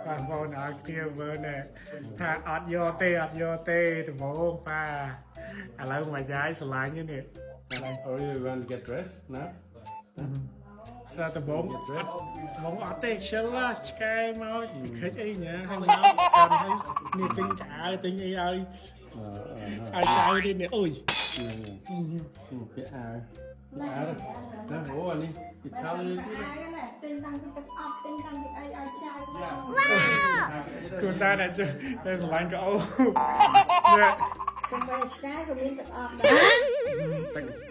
bà vô nói kia vợ nè thà ọt vô tê từ bố pha à lâu mà trái sờ lại như nè Or you want to get dressed now? sao từ bố ọt tê xưa là cái máu khích ấy nhá hay máu còn hay nè tính cả tính ấy ơi ai sai đi nè ôi Cái áo đó. Đó, bố anh đi. Cái sao đi. cô sao này chứ đây là anh cậu nè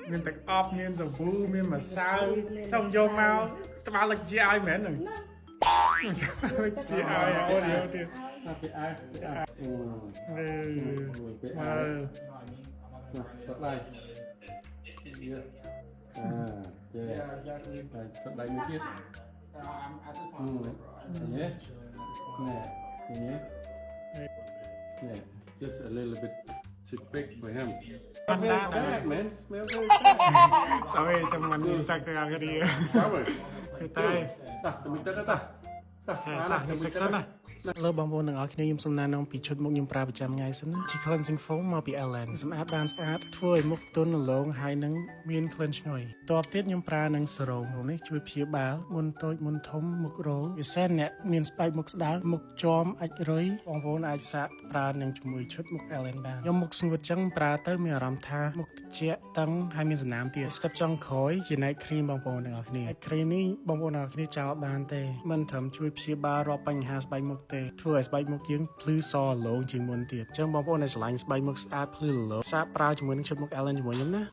mình tật ọp mình giờ vu mình mà sao xong vô mau tao bảo là chị ai mẹ này chị ai à ôi điều tiền Cái áo. Cái áo. Cái áo. Sắp đây. Sắp đây như thế. Nhé. Nè. Just a little bit too big for him. Smell bad, man. Smell very bad. sorry trong mình tật cái đi Sao rồi? cái tay Mình tắt ta. mình tật này លើបងប្អូនទាំងអស់គ្នាខ្ញុំសូមណែនាំពីឈុតមុខខ្ញុំប្រើប្រចាំថ្ងៃសិនណាជា cleansing foam មកពី Ellen សម្អាតបានស្អាតធ្វើឲ្យមុខទន់រលោងហើយនឹងមានក្លិនឈ្ងុយតបទៀតខ្ញុំប្រើនឹងសេរ៉ូមនេះជួយព្យាបាលមុនតូចមុនធំមុខរោពិសេសអ្នកមានស្បែកមុខស្ដើងមុខជាំអាចរុយបងប្អូនអាចសាកប្រើនឹងជាមួយឈុតមុខ Ellen បានខ្ញុំមុខស្ងួតចឹងប្រើទៅមានអារម្មណ៍ថាមុខត្រជាក់តឹងហើយមានសំណើមទៀត step ចុងក្រោយជា night cream បងប្អូនទាំងអស់គ្នា night cream នេះបងប្អូនទាំងអស់គ្នាចោលបានទេមិនត្រឹមជួយព្យាបាលរាល់បញ្ហាស្បែកមុខទេធ្វើឲ្យស្បែកមុខយើងភ្លឺសរលោងជាងមុនទៀតអញ្ចឹងបងប្អូនដែលស្រឡាញ់ស្បែកមុខស្អាតភ្លឺរលោងសាកប្រើជាមួយនឹងឈុតមុខ Ellen ជាមួយខ្ញុំណា